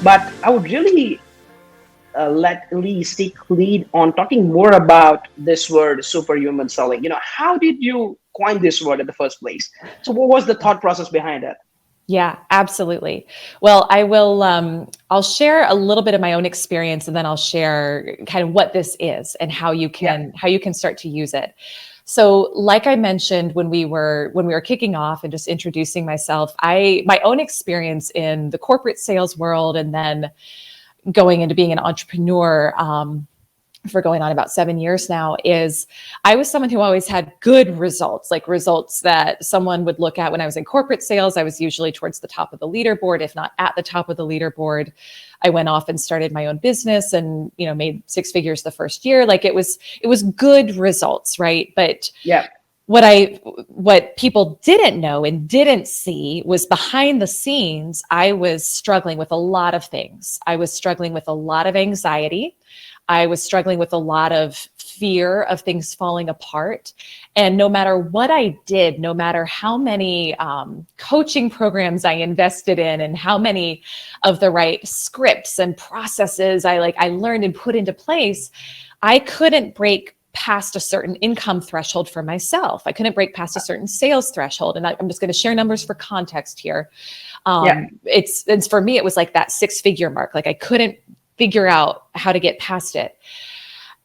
But I would really let Elyse take lead on talking more about this word superhuman selling. How did you coin this word in the first place? So what was the thought process behind it? Yeah, absolutely. Well, I'll share a little bit of my own experience, and then I'll share kind of what this is and how you can start to use it. So like I mentioned, when we were kicking off and just introducing myself, my own experience in the corporate sales world, and then going into being an entrepreneur, for going on about 7 years now, is I was someone who always had good results, like results that someone would look at. When I was in corporate sales, I was usually towards the top of the leaderboard, if not at the top of the leaderboard. I went off and started my own business and, made 6 figures the first year. Like it was good results, right? But yeah, what people didn't know and didn't see was behind the scenes, I was struggling with a lot of things. I was struggling with a lot of anxiety. I was struggling with a lot of fear of things falling apart. And no matter what I did, no matter how many coaching programs I invested in and how many of the right scripts and processes I learned and put into place, I couldn't break past a certain income threshold for myself. I couldn't break past a certain sales threshold. And I'm just going to share numbers for context here. It's for me, it was like that 6-figure mark. Like I couldn't figure out how to get past it.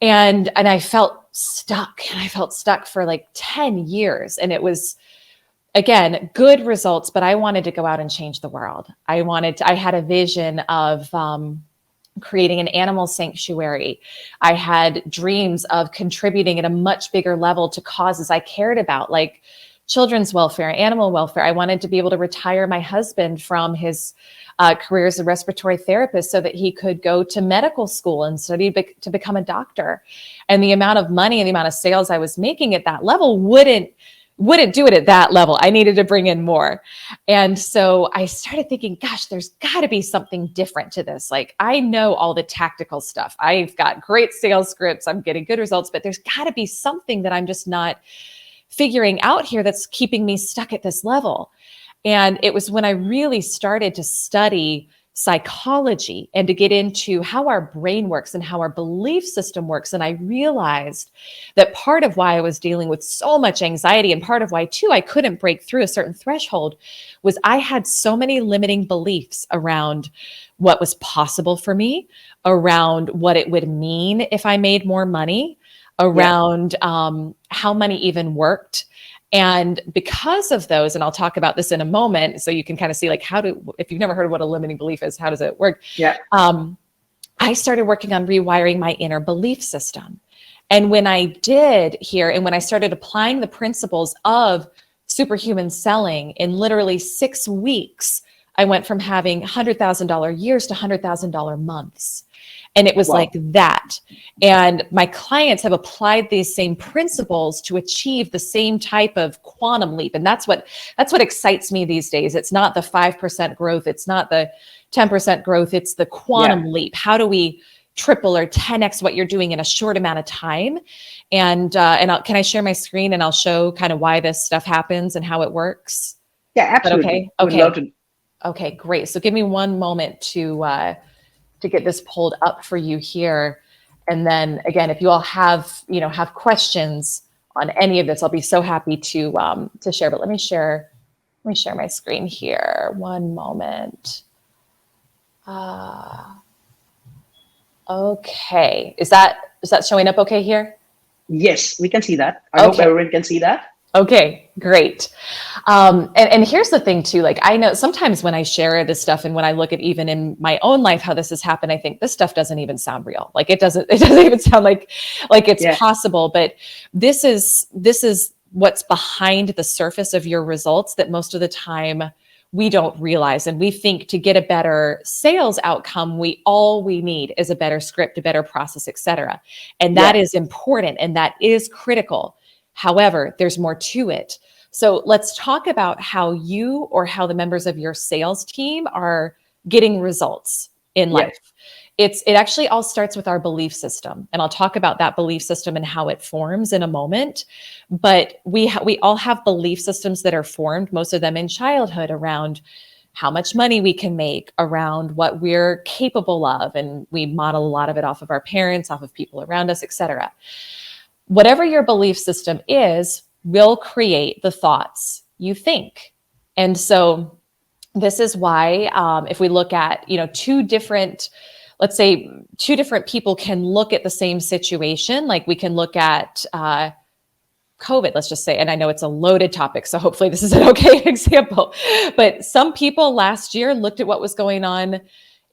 And I felt stuck, and I felt stuck for like 10 years. And it was, again, good results, but I wanted to go out and change the world. I had a vision of, creating an animal sanctuary. I had dreams of contributing at a much bigger level to causes I cared about, like children's welfare, animal welfare. I wanted to be able to retire my husband from his career as a respiratory therapist so that he could go to medical school and study to become a doctor. And the amount of money and the amount of sales I was making at that level wouldn't do it at that level. I needed to bring in more. And so I started thinking, gosh, there's got to be something different to this. Like I know all the tactical stuff. I've got great sales scripts. I'm getting good results, but there's got to be something that I'm just not figuring out here that's keeping me stuck at this level. And it was when I really started to study psychology and to get into how our brain works and how our belief system works. And I realized that part of why I was dealing with so much anxiety, and part of why too I couldn't break through a certain threshold, was I had so many limiting beliefs around what was possible for me, around what it would mean if I made more money, around how money even worked. And because of those, and I'll talk about this in a moment, so you can kind of see like if you've never heard of what a limiting belief is, how does it work? Yeah. I started working on rewiring my inner belief system. And when I did here, and when I started applying the principles of superhuman selling, in literally 6 weeks, I went from having $100,000 years to $100,000 months. And it was like that. And my clients have applied these same principles to achieve the same type of quantum leap. And that's what excites me these days. It's not the 5% growth. It's not the 10% growth. It's the quantum leap. How do we triple or 10x what you're doing in a short amount of time? And can I share my screen and I'll show kind of why this stuff happens and how it works? Yeah, absolutely. Okay. Okay, great. So give me one moment to get this pulled up for you here. And then again, if you all have questions on any of this, I'll be so happy to share, but let me share my screen here. One moment. Okay. Is that showing up okay here? Yes, we can see that. I hope everyone can see that. Okay, great. And here's the thing too, like I know sometimes when I share this stuff and when I look at even in my own life, how this has happened, I think this stuff doesn't even sound real. Like it doesn't even sound like it's possible, but this is what's behind the surface of your results that most of the time we don't realize. And we think to get a better sales outcome, all we need is a better script, a better process, et cetera. And that is important and that is critical. However, there's more to it. So let's talk about how you or how the members of your sales team are getting results in life. it actually all starts with our belief system. And I'll talk about that belief system and how it forms in a moment. But we all have belief systems that are formed, most of them in childhood, around how much money we can make, around what we're capable of. And we model a lot of it off of our parents, off of people around us, etc. Whatever your belief system is will create the thoughts you think. And so this is why if we look at, two different, let's say two different people can look at the same situation, like we can look at COVID, let's just say, and I know it's a loaded topic, so hopefully this is an okay example, but some people last year looked at what was going on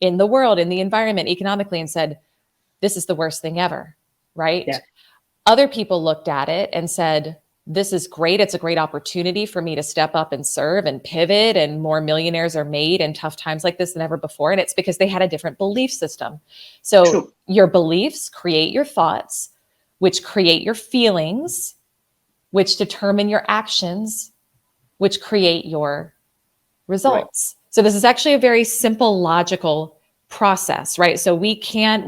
in the world, in the environment, economically, and said, this is the worst thing ever, right? Yeah. Other people looked at it and said, this is great. It's a great opportunity for me to step up and serve and pivot, and more millionaires are made in tough times like this than ever before. And it's because they had a different belief system. So True. your beliefs create your thoughts, which create your feelings, which determine your actions, which create your results. Right. So this is actually a very simple, logical process, right? So we can't,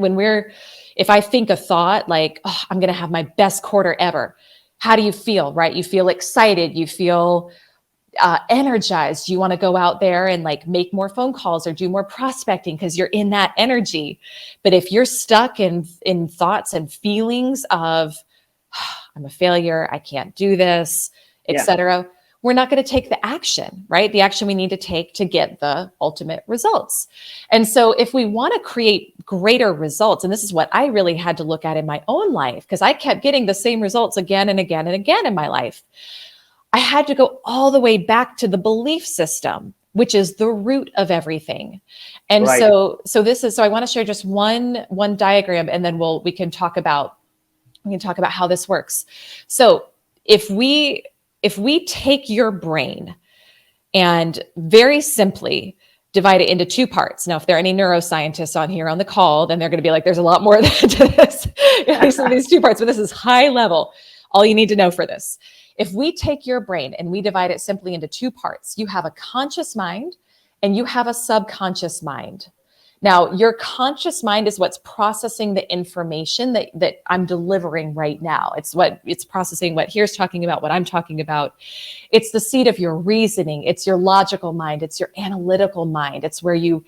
if I think a thought like, oh, I'm going to have my best quarter ever. How do you feel, right? You feel excited. You feel energized. You want to go out there and like make more phone calls or do more prospecting because you're in that energy. But if you're stuck in thoughts and feelings of, I'm a failure, I can't do this, etc., we're not going to take the action, right? The action we need to take to get the ultimate results. And so if we want to create greater results, and this is what I really had to look at in my own life, because I kept getting the same results again and again and again in my life, I had to go all the way back to the belief system, which is the root of everything. And Right. so I want to share just one diagram, and then we can talk about how this works. So if we take your brain and very simply divide it into two parts. Now, if there are any neuroscientists on here on the call, then they're going to be like, there's a lot more to this, these two parts, but this is high level. All you need to know for this. If we take your brain and we divide it simply into two parts, you have a conscious mind and you have a subconscious mind. Now, your conscious mind is what's processing the information that I'm delivering right now. It's processing what here's talking about, what I'm talking about. It's the seat of your reasoning. It's your logical mind. It's your analytical mind. It's where you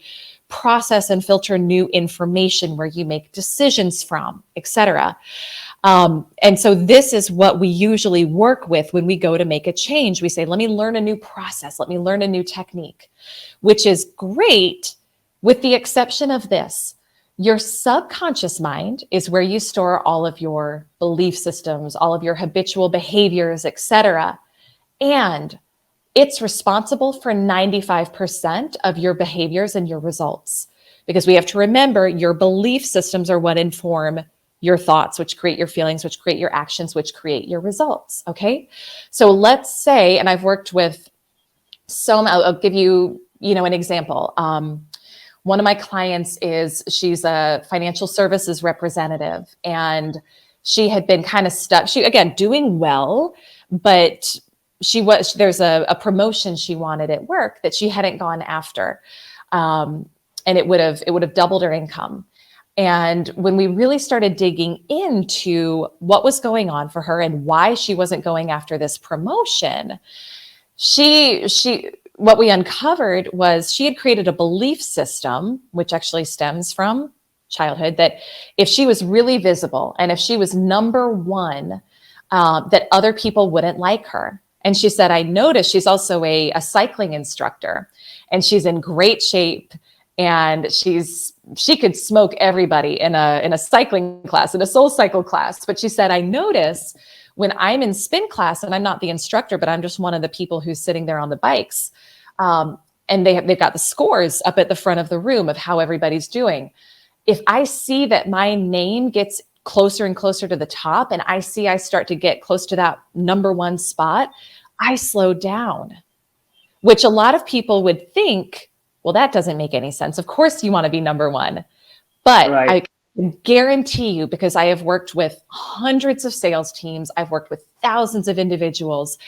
process and filter new information, where you make decisions from, etc. And so this is what we usually work with when we go to make a change. We say, let me learn a new process. Let me learn a new technique, which is great, with the exception of this. Your subconscious mind is where you store all of your belief systems, all of your habitual behaviors, etc. And it's responsible for 95% of your behaviors and your results. Because we have to remember, your belief systems are what inform your thoughts, which create your feelings, which create your actions, which create your results. Okay. So let's say, and I've worked with I'll give you, an example. One of my clients she's a financial services representative, and she had been kind of stuck. She, again, doing well, but there's a promotion she wanted at work that she hadn't gone after. And it would have doubled her income. And when we really started digging into what was going on for her and why she wasn't going after this promotion, what we uncovered was she had created a belief system, which actually stems from childhood, that if she was really visible and if she was number one, that other people wouldn't like her. And she said, I noticed she's also a cycling instructor, and she's in great shape, and she could smoke everybody in a cycling class, in a soul cycle class. But she said, I notice when I'm in spin class and I'm not the instructor, but I'm just one of the people who's sitting there on the bikes, and they've got the scores up at the front of the room of how everybody's doing. If I see that my name gets closer and closer to the top, and I start to get close to that number one spot, I slow down, which a lot of people would think, well, that doesn't make any sense. Of course you want to be number one. But right. I can guarantee you, because I have worked with hundreds of sales teams, I've worked with thousands of individuals,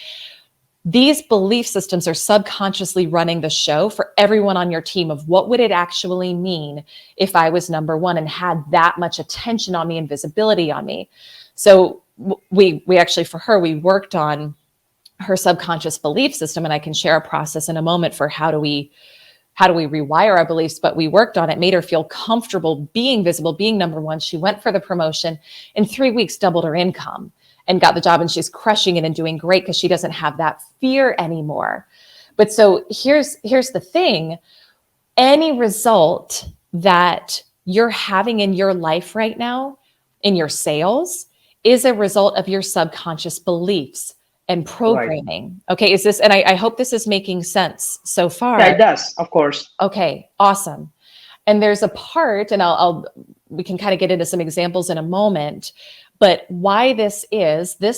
These belief systems are subconsciously running the show for everyone on your team of what would it actually mean if I was number one and had that much attention on me and visibility on me. So we actually, for her, we worked on her subconscious belief system, and I can share a process in a moment for how do we rewire our beliefs, but we worked on it, made her feel comfortable being visible, being number one. She went for the promotion, in 3 weeks, doubled her income and got the job, and she's crushing it and doing great because she doesn't have that fear anymore. But so here's the thing. Any result that you're having in your life right now, in your sales, is a result of your subconscious beliefs and Right. programming. Okay, is this, and I hope this is making sense so Yeah, it far. does, of course. Okay, awesome. And there's a part, and we can kind of get into some examples in a moment, but why this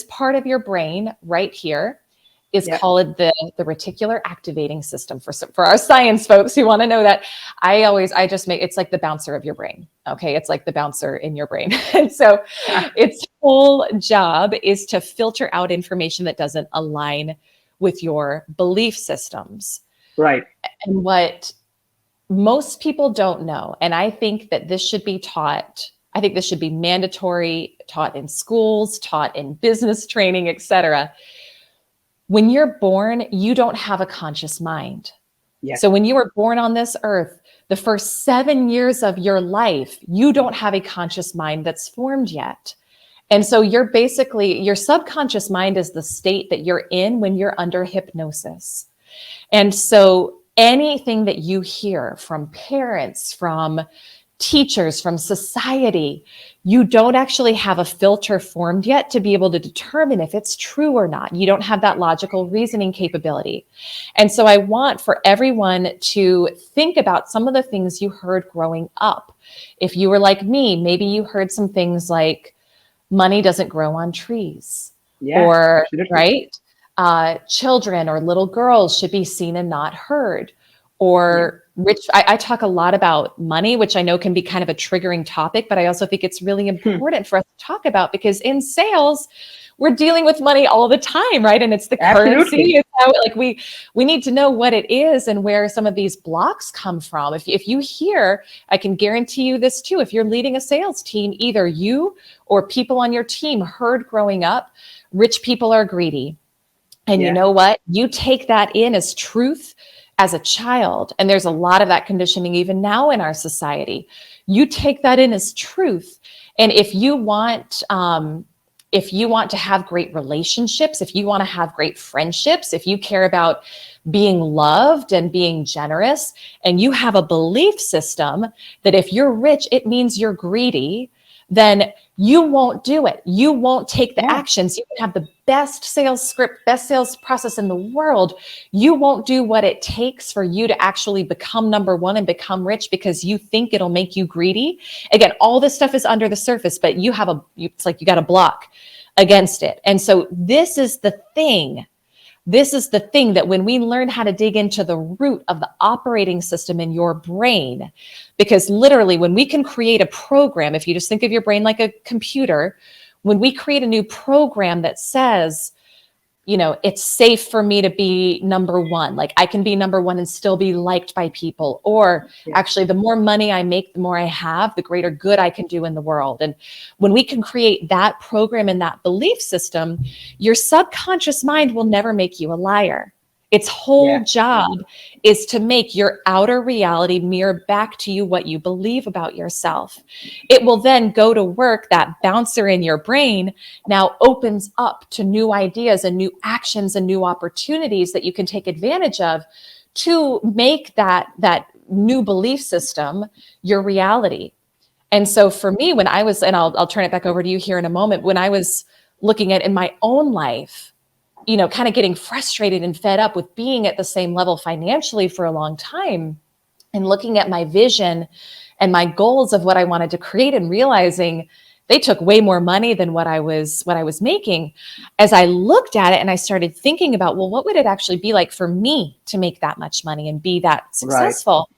part of your brain right here is Yeah. called the reticular activating system. For our science folks who want to know that, I just make, it's like the bouncer of your brain. Okay, it's like the bouncer in your brain. And so its whole job is to filter out information that doesn't align with your belief systems. Right. And what most people don't know, and I think that this should be taught, I think this should be mandatory, taught in schools, taught in business training, etc. When you're born, you don't have a conscious mind. Yeah. So when you were born on this earth, the first 7 years of your life, you don't have a conscious mind that's formed yet. And so you're basically, your subconscious mind is the state that you're in when you're under hypnosis. And so anything that you hear from parents, from teachers, from society, you don't actually have a filter formed yet to be able to determine if it's true or not. You don't have that logical reasoning capability. And so I want for everyone to think about some of the things you heard growing up. If you were like me, maybe you heard some things like money doesn't grow on trees, Yeah, or absolutely. right, children or little girls should be seen and not heard, Yeah. or rich. I talk a lot about money, which I know can be kind of a triggering topic, but I also think it's really Hmm. important for us to talk about because in sales, we're dealing with money all the time, right? And it's the currency. Absolutely. It's how, like, we need to know what it is and where some of these blocks come from. If you hear, I can guarantee you this too, if you're leading a sales team, either you or people on your team heard growing up, rich people are greedy. And you Yeah. know what? You take that in as truth as a child. And there's a lot of that conditioning even now in our society. You take that in as truth. And if you want to have great relationships, if you want to have great friendships, if you care about being loved and being generous, and you have a belief system that if you're rich, it means you're greedy, then you won't do it. You won't take the Yeah. actions. You can have the best sales script, best sales process in the world. You won't do what it takes for you to actually become number one and become rich because you think it'll make you greedy. Again, all this stuff is under the surface, but it's like you got a block against it. And so this is the thing. This is the thing that when we learn how to dig into the root of the operating system in your brain, because literally when we can create a program, if you just think of your brain like a computer, when we create a new program that says, it's safe for me to be number one. Like I can be number one and still be liked by people. Or Yeah. actually, the more money I make, the more I have, the greater good I can do in the world. And when we can create that program and that belief system, your subconscious mind will never make you a liar. Its whole Yeah. job is to make your outer reality mirror back to you what you believe about yourself. It will then go to work. That bouncer in your brain now opens up to new ideas and new actions and new opportunities that you can take advantage of to make that new belief system your reality. And so for me, when I was, and I'll turn it back over to you here in a moment, when I was looking at in my own life, kind of getting frustrated and fed up with being at the same level financially for a long time and looking at my vision and my goals of what I wanted to create and realizing they took way more money than what I was making. As I looked at it and I started thinking about, well, what would it actually be like for me to make that much money and be that Right. successful?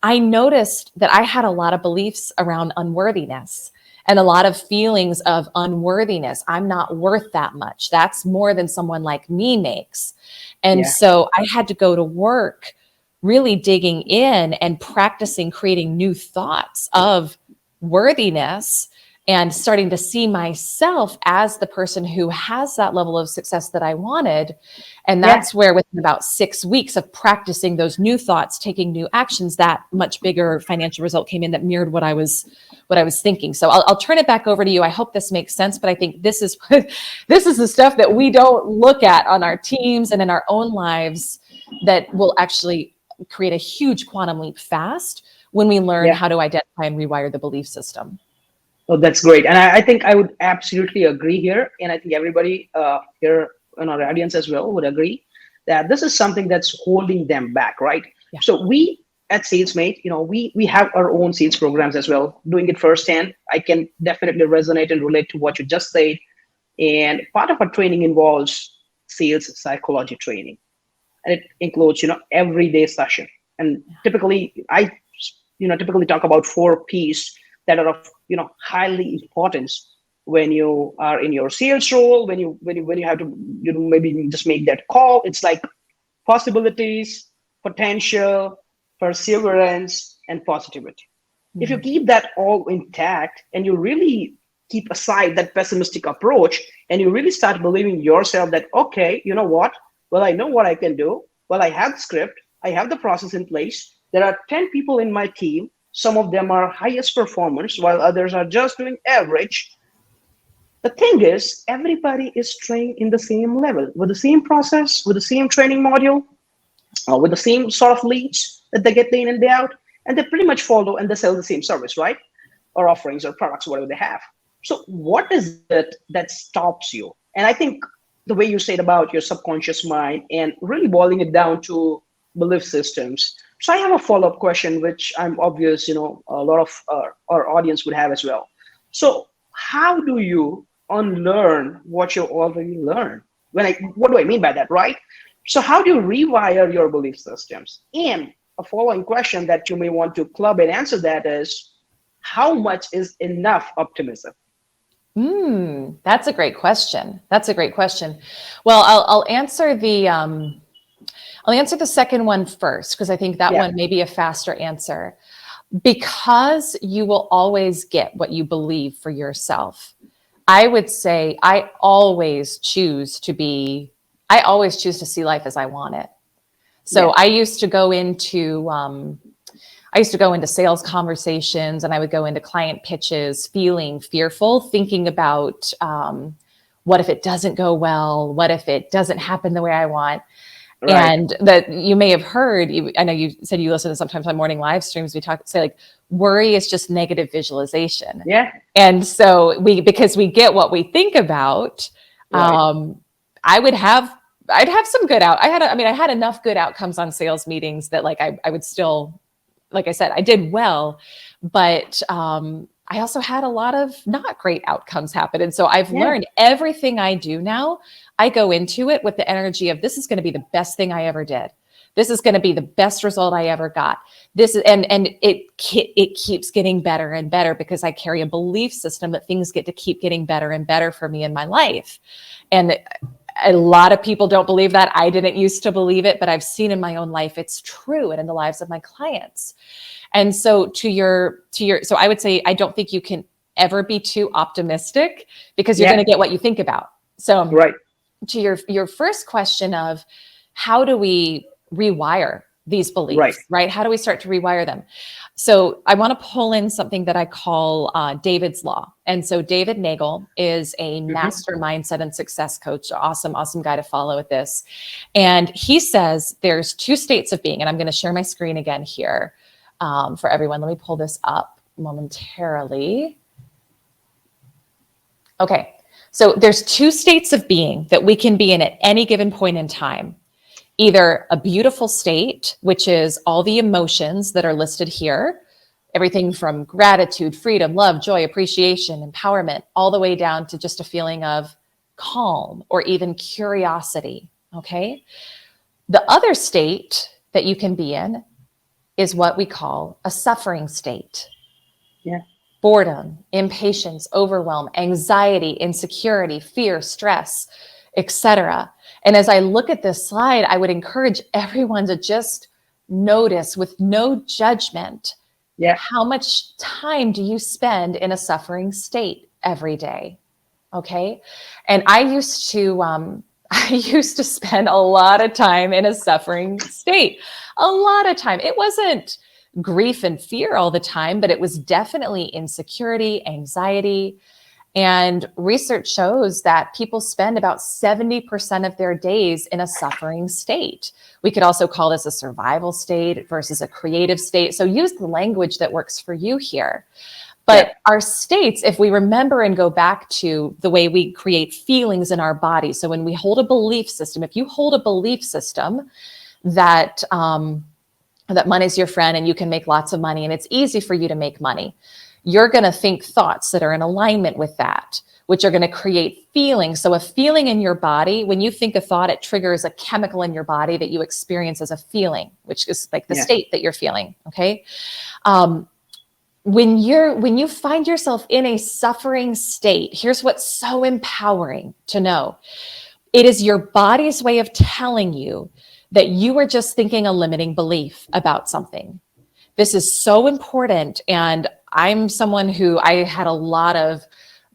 I noticed that I had a lot of beliefs around unworthiness. and a lot of feelings of unworthiness. I'm not worth that much. That's more than someone like me makes. And Yeah. so I had to go to work really digging in and practicing creating new thoughts of worthiness and starting to see myself as the person who has that level of success that I wanted. And Yeah. that's where within about 6 weeks of practicing those new thoughts, taking new actions, that much bigger financial result came in that mirrored what I was thinking. So I'll turn it back over to you. I hope this makes sense, but I think this is this is the stuff that we don't look at on our teams and in our own lives that will actually create a huge quantum leap fast when we learn Yeah. how to identify and rewire the belief system. Oh, that's great. And I think I would absolutely agree here. And I think everybody here in our audience as well would agree that this is something that's holding them back, right? Yeah. So we at Salesmate, we have our own sales programs as well. Doing it firsthand, I can definitely resonate and relate to what you just said. And part of our training involves sales psychology training, and it includes everyday session. And typically I typically talk about 4 P's that are of highly importance when you are in your sales role, when you have to maybe just make that call. It's like possibilities, potential, perseverance, and positivity. If you Mhm. keep that all intact and you really keep aside that pessimistic approach, and you really start believing yourself that, okay, you know what, well, I know what I can do. Well, I have the script, I have the process in place. There are 10 people in my team. Some of them are highest performers while others are just doing average. The thing is, everybody is trained in the same level, with the same process, with the same training module, with the same sort of leads that they get day in and day out, and they pretty much follow and they sell the same service, right? Or offerings or products, whatever they have. So, what is it that stops you? And I think the way you said about your subconscious mind and really boiling it down to belief systems. So, I have a follow up question, which I'm obvious, a lot of our audience would have as well. So, how do you unlearn what you already learned? What do I mean by that, right? So, how do you rewire your belief systems? And a following question that you may want to club and answer that is, how much is enough optimism? That's a great question. That's a great question. Well, I'll answer the second one first because I think that Yeah, one may be a faster answer. Because you will always get what you believe for yourself. I would say I always choose to see life as I want it. So yeah, I used to go into sales conversations and I would go into client pitches feeling fearful, thinking about what if it doesn't go well? What if it doesn't happen the way I want? right. And that you may have heard, I know you said you listen to sometimes on morning live streams, we say like, worry is just negative visualization. Yeah, And so because we get what we think about, right, I would have, I'd have some good out. I had enough good outcomes on sales meetings that like, I would still, like I said, I did well, but I also had a lot of not great outcomes happen. And so I've yeah, learned everything I do now, I go into it with the energy of this is going to be the best thing I ever did. This is going to be the best result I ever got. This is, and it keeps getting better and better because I carry a belief system that things get to keep getting better and better for me in my life. And a lot of people don't believe that. I didn't used to believe it, but I've seen in my own life it's true and in the lives of my clients. And so so I would say I don't think you can ever be too optimistic because you're going yeah, to get what you think about. So right, to your first question of how do we rewire these right. beliefs, right? How do we start to rewire them? So I want to pull in something that I call David's Law. And so David Nagel is a Hmm. master mindset and success coach. Awesome, awesome guy to follow with this. And he says there's 2 states of being, and I'm going to share my screen again here for everyone. Let me pull this up momentarily. Okay. So there's 2 states of being that we can be in at any given point in time. Either a beautiful state, which is all the emotions that are listed here, everything from gratitude, freedom, love, joy, appreciation, empowerment, all the way down to just a feeling of calm or even curiosity. Okay. The other state that you can be in is what we call a suffering state. Yeah, boredom, impatience, overwhelm, anxiety, insecurity, fear, stress, etc. And as I look at this slide, I would encourage everyone to just notice with no judgment, Yeah. how much time do you spend in a suffering state every day? Okay. And I used to, I used to spend a lot of time in a suffering state, a lot of time. It wasn't grief and fear all the time, but it was definitely insecurity, anxiety. And research shows that people spend about 70% of their days in a suffering state. We could also call this a survival state versus a creative state. So use the language that works for you here. But our states, if we remember and go back to the way we create feelings in our body. So when we hold a belief system, if you hold a belief system that that money's your friend and you can make lots of money and it's easy for you to make money, you're going to think thoughts that are in alignment with that, which are going to create feelings. So a feeling in your body, when you think a thought, it triggers a chemical in your body that you experience as a feeling, which is like the state that you're feeling. Okay. When you find yourself in a suffering state, here's what's so empowering to know. It is your body's way of telling you that you are just thinking a limiting belief about something. This is so important. And I'm someone who I had a lot of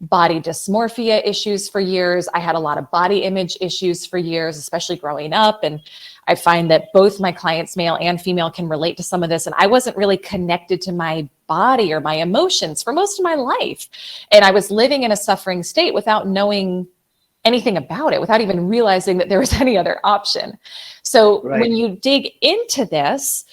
body dysmorphia issues for years. I had a lot of body image issues for years, especially growing up. And I find that both my clients, male and female, can relate to some of this. And I wasn't really connected to my body or my emotions for most of my life. And I was living in a suffering state without knowing anything about it, without even realizing that there was any other option. So when you dig into this,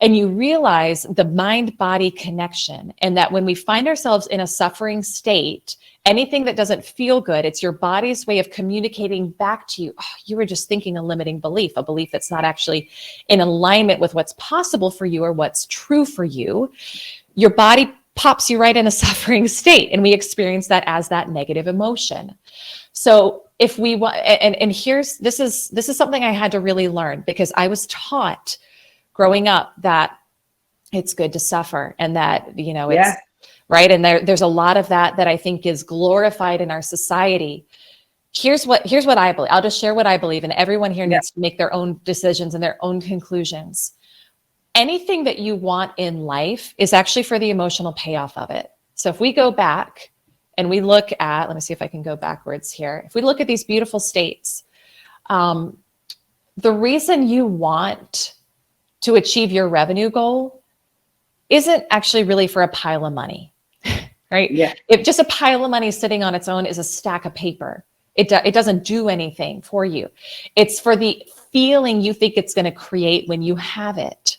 and you realize the mind-body connection, and that when we find ourselves in a suffering state, anything that doesn't feel good, it's your body's way of communicating back to you, oh, you were just thinking a limiting belief, a belief that's not actually in alignment with what's possible for you or what's true for you. Your body pops you right in a suffering state, and we experience that as that negative emotion. So if we want, and here's, this is something I had to really learn, because I was taught growing up that it's good to suffer, and that, you know, it's right. And there's a lot of that I think is glorified in our society. Here's what I believe. I'll just share what I believe, and everyone here needs to make their own decisions and their own conclusions. Anything that you want in life is actually for the emotional payoff of it. So if we go back and we look at, let me see if I can go backwards here. If we look at these beautiful states, the reason you want to achieve your revenue goal isn't actually really for a pile of money, right? If just a pile of money sitting on its own is a stack of paper, it doesn't do anything for you. It's for the feeling you think it's going to create when you have it.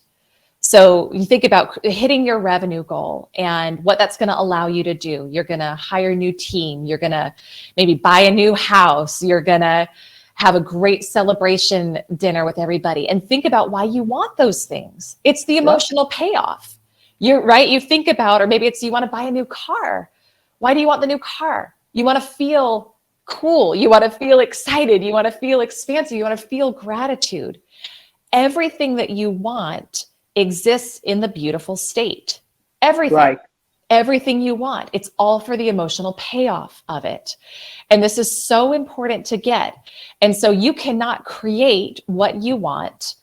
So you think about hitting your revenue goal and what that's going to allow you to do. You're going to hire a new team. You're going to maybe buy a new house. You're going to have a great celebration dinner with everybody, and think about why you want those things. It's the emotional payoff. You're right. You think about, or maybe it's you want to buy a new car. Why do you want the new car? You want to feel cool. You want to feel excited. You want to feel expansive. You want to feel gratitude. Everything that you want exists in the beautiful state. Everything. Everything you want. It's all for the emotional payoff of it. And this is so important to get. And so you cannot create what you want,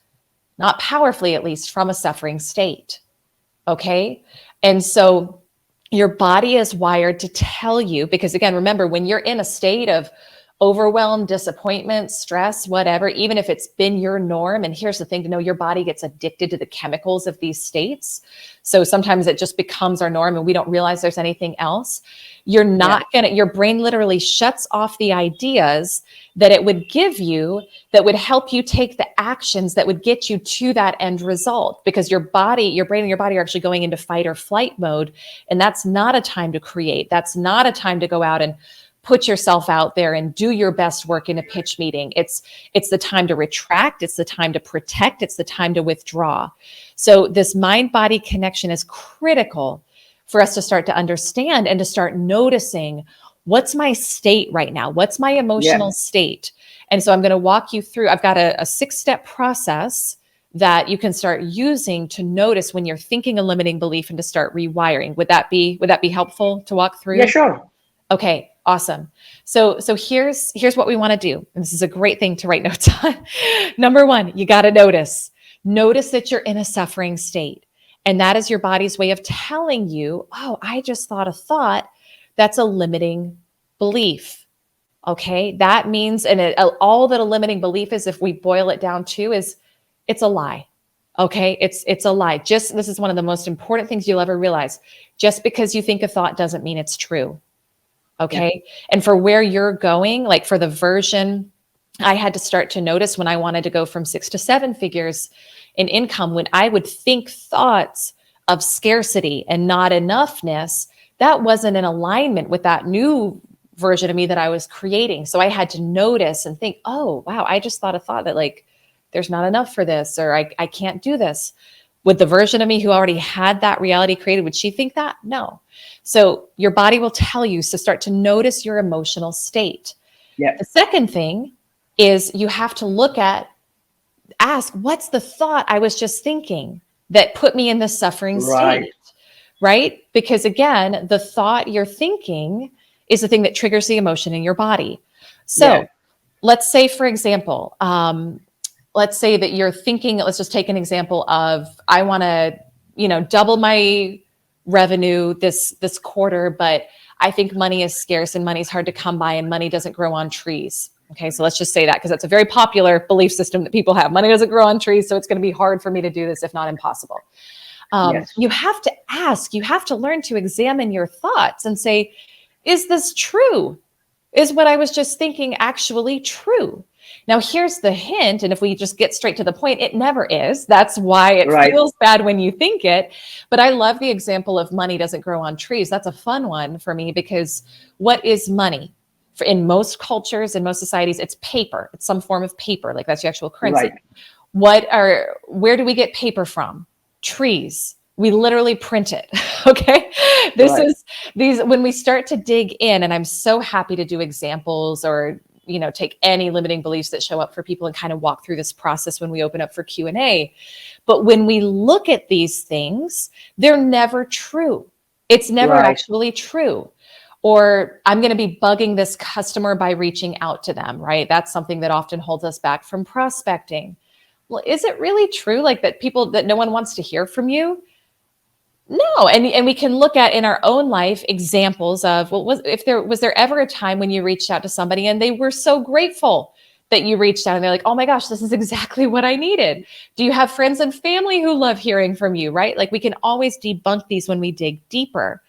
not powerfully at least, from a suffering state. Okay? And so your body is wired to tell you, because again, remember, when you're in a state of overwhelm, disappointment, stress, whatever, even if it's been your norm. And here's the thing to know, your body gets addicted to the chemicals of these states. So sometimes it just becomes our norm and we don't realize there's anything else. You're not your brain literally shuts off the ideas that it would give you that would help you take the actions that would get you to that end result, because your body, your brain and your body are actually going into fight or flight mode. And that's not a time to create. That's not a time to go out and put yourself out there and do your best work in a pitch meeting. It's the time to retract. It's the time to protect. It's the time to withdraw. So this mind-body connection is critical for us to start to understand and to start noticing, what's my state right now? What's my emotional state? And so I'm going to walk you through, I've got a 6-step process that you can start using to notice when you're thinking a limiting belief and to start rewiring. Would that be helpful to walk Yeah, through? sure. Okay, awesome. So here's what we want to do. And this is a great thing to write notes on. Number one, you got to notice. Notice that you're in a suffering state. And that is your body's way of telling you, oh, I just thought a thought that's a limiting belief. Okay, that means, and all that a limiting belief is, if we boil it down to, is it's a lie. Okay, it's a lie. Just, this is one of the most important things you'll ever realize. Just because you think a thought doesn't mean it's true. Yeah. Okay. And for where you're going, like for the version I had to start to notice when I wanted to go from 6 to 7 figures in income, when I would think thoughts of scarcity and not enoughness, that wasn't in alignment with that new version of me that I was creating. So I had to notice and think, oh, wow, I just thought a thought that, like, there's not enough for this, or I can't do this. Would the version of me who already had that reality created, would she think that? No. So your body will tell you to start to notice your emotional state. Yeah. The second thing is you have to ask, what's the thought I was just thinking that put me in this suffering Right. state, right? Because again, the thought you're thinking is the thing that triggers the emotion in your body. So Yeah. let's say, for example, let's say that you're thinking, let's just take an example of, I want to, double my revenue this quarter, but I think money is scarce and money's hard to come by and money doesn't grow on trees. Okay, so let's just say that, because that's a very popular belief system that people have. Money doesn't grow on trees, so it's going to be hard for me to do this, if not impossible. Yes. You have to ask, you have to learn to examine your thoughts and say, is this true? Is what I was just thinking actually true? Now, here's the hint. And if we just get straight to the point, it never is. That's why it Right. feels bad when you think it. But I love the example of money doesn't grow on trees. That's a fun one for me, because what is money? In most cultures, in most societies, it's paper. It's some form of paper. Like, that's the actual currency. Right. Where do we get paper from? Trees. We literally print it. Okay. Right. When we start to dig in, and I'm so happy to do examples, or, take any limiting beliefs that show up for people and kind of walk through this process when we open up for Q&A. But when we look at these things, they're never true. It's never Right. actually true. Or I'm going to be bugging this customer by reaching out to them, right? That's something that often holds us back from prospecting. Well, is it really true, like, that no one wants to hear from you? No. And we can look at in our own life examples of, well, was there ever a time when you reached out to somebody and they were so grateful that you reached out, and they're like, oh my gosh, this is exactly what I needed? Do you have friends and family who love hearing from you, right? Like, we can always debunk these when we dig deeper.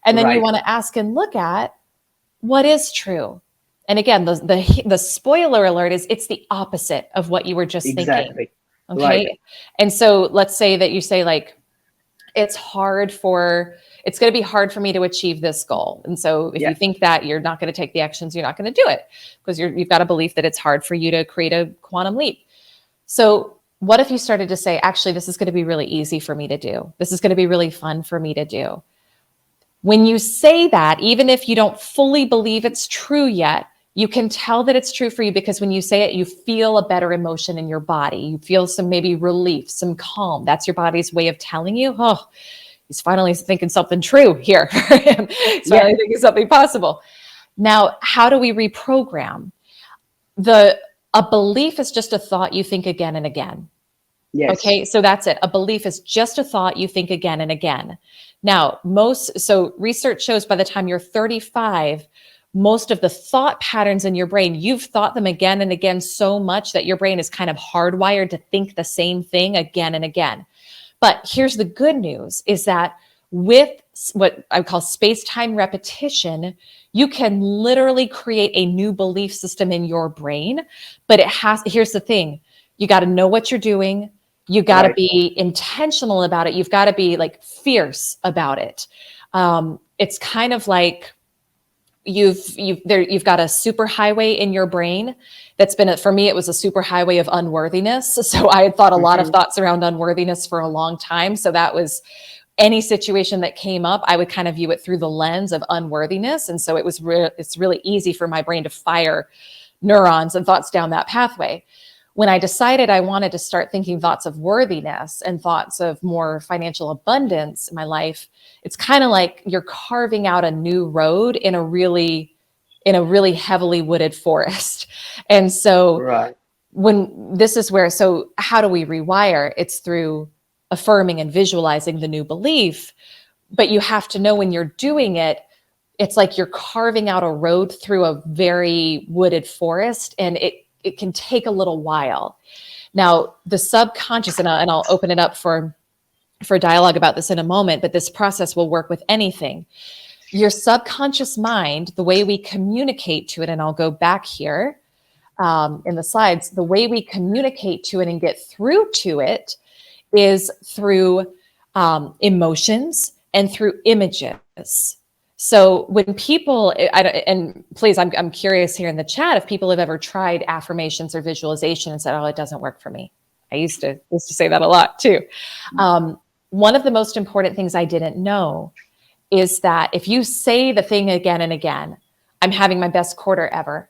And then you Right. want to ask and look at what is true. And again, the spoiler alert is, it's the opposite of what you were just thinking. Exactly. Okay. Right. And so let's say that you say, like, it's going to be hard for me to achieve this goal. And so if Yeah. you think that, you're not going to take the actions, you're not going to do it, because you've got a belief that it's hard for you to create a quantum leap. So what if you started to say, actually, this is going to be really easy for me to do. This is going to be really fun for me to do. When you say that, even if you don't fully believe it's true yet, you can tell that it's true for you, because when you say it, you feel a better emotion in your body. You feel some maybe relief, some calm. That's your body's way of telling you, oh, he's finally thinking something true here for him. He's finally thinking something possible. Now, how do we reprogram? A belief is just a thought you think again and again. Yes. Okay, so that's it. A belief is just a thought you think again and again. Now, so research shows by the time you're 35, most of the thought patterns in your brain, you've thought them again and again so much that your brain is kind of hardwired to think the same thing again and again. But here's the good news, is that with what I call space-time repetition, you can literally create a new belief system in your brain. But here's the thing, you got to know what you're doing. You got to Right. be intentional about it. You've got to be, like, fierce about it. It's kind of like you've got a super highway in your brain that's been, for me, it was a super highway of unworthiness. So I had thought a lot of thoughts around unworthiness for a long time. So that was, any situation that came up, I would kind of view it through the lens of unworthiness. And so it's really easy for my brain to fire neurons and thoughts down that pathway. When I decided I wanted to start thinking thoughts of worthiness and thoughts of more financial abundance in my life, it's kind of like you're carving out a new road in a really heavily wooded forest. And so Right. when this is where, so how do we rewire? It's through affirming and visualizing the new belief. But you have to know when you're doing it, it's like you're carving out a road through a very wooded forest, and it can take a little while. Now, the subconscious, and I'll open it up for dialogue about this in a moment, but this process will work with anything. Your subconscious mind, the way we communicate to it, and I'll go back here in the slides, the way we communicate to it and get through to it is through emotions and through images. So when people, and please, I'm curious here in the chat if people have ever tried affirmations or visualization and said, "Oh, it doesn't work for me." I used to say that a lot too. One of the most important things I didn't know is that if you say the thing again and again, "I'm having my best quarter ever,"